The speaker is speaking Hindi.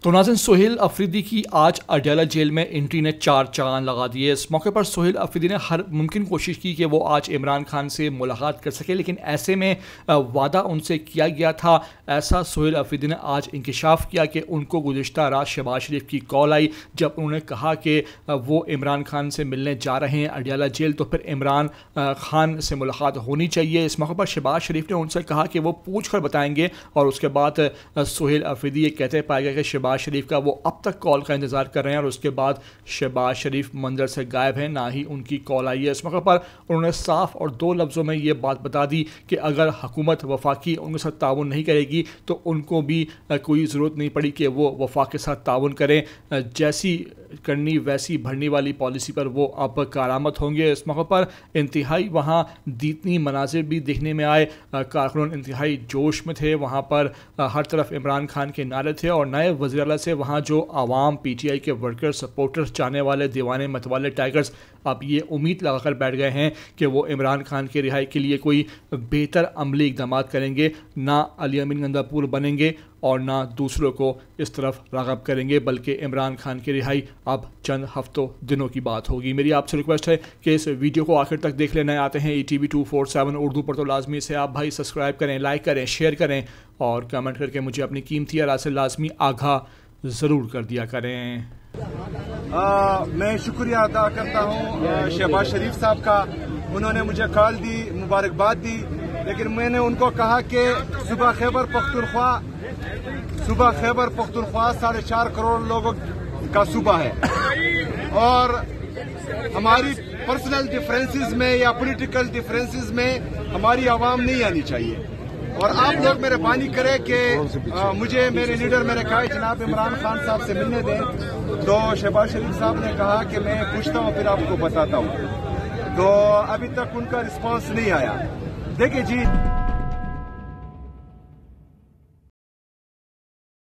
तो नाज़रीन, सोहेल अफरीदी की आज अडयाला जेल में एंट्री ने 4 चांद लगा दिए। इस मौके पर सोहेल अफरीदी ने हर मुमकिन कोशिश की कि वो आज इमरान खान से मुलाकात कर सके, लेकिन ऐसे में वादा उनसे किया गया था। ऐसा सोहेल अफरीदी ने आज इंकशाफ किया कि उनको गुज़िश्ता रात शहबाज शरीफ की कॉल आई जब उन्होंने कहा कि वो इमरान खान से मिलने जा रहे हैं अडयाला जेल, तो फिर इमरान खान से मुलाकात होनी चाहिए। इस मौके पर शहबाज शरीफ ने उनसे कहा कि वो पूछ कर बताएंगे, और उसके बाद सोहेल अफरीदी ये कहते पाया गया कि शहबाज शरीफ का वो अब तक कॉल का इंतजार कर रहे हैं, और उसके बाद शहबाज शरीफ मंजर से गायब हैं, ना ही उनकी कॉल आई है। इस मौके पर उन्होंने साफ और 2 लफ्ज़ों में ये बात बता दी कि अगर हुकूमत वफाकी उनके साथ ताउन नहीं करेगी तो उनको भी कोई ज़रूरत नहीं पड़ी कि वो वफाक के साथ ताउन करें। जैसी करनी वैसी भरनी वाली पॉलिसी पर वो अब कारामद होंगे। इस मौके पर इंतहाई वहाँ दीतनी मनाजिर भी देखने में आए। कारकुनान इंतहाई जोश में थे, वहाँ पर हर तरफ इमरान खान के नारे थे, और नए वज़ीर आला से वहाँ जो आवाम PTI के वर्कर्स, सपोर्टर्स, चाहने वाले, दीवाने मतवाले टाइगर्स अब ये उम्मीद लगाकर बैठ गए हैं कि वो इमरान खान के रिहाई के लिए कोई बेहतर अमली इक़दाम करेंगे, ना अली अमीन गंदापुर बनेंगे और ना दूसरों को इस तरफ राग़ब करेंगे, बल्कि इमरान खान की रिहाई अब चंद हफ्तों दिनों की बात होगी। मेरी आपसे रिक्वेस्ट है कि इस वीडियो को आखिर तक देख लेना। आते हैं ETV 247 उर्दू पर, तो लाजमी से आप भाई सब्सक्राइब करें, लाइक करें, शेयर करें और कमेंट करके मुझे अपनी कीमती आरा से लाजमी आगाह ज़रूर कर दिया करें। मैं शुक्रिया अदा करता हूँ शहबाज शरीफ साहब का। उन्होंने मुझे कॉल दी, मुबारकबाद दी, लेकिन मैंने उनको कहा कि सुबह खैबर पख्तूनख्वा 4.5 करोड़ लोगों का सूबा है, और हमारी पर्सनल डिफरेंसेस में या पॉलिटिकल डिफरेंसेस में हमारी आवाम नहीं आनी चाहिए। और आप लोग मेहरबानी करें कि मुझे मेरे लीडर मेरे कहा जनाब इमरान खान साहब से मिलने दें। तो शहबाज शरीफ साहब ने कहा कि मैं पूछता हूँ फिर आपको बताता हूँ। तो अभी तक उनका रिस्पांस नहीं आया। देखिए जी।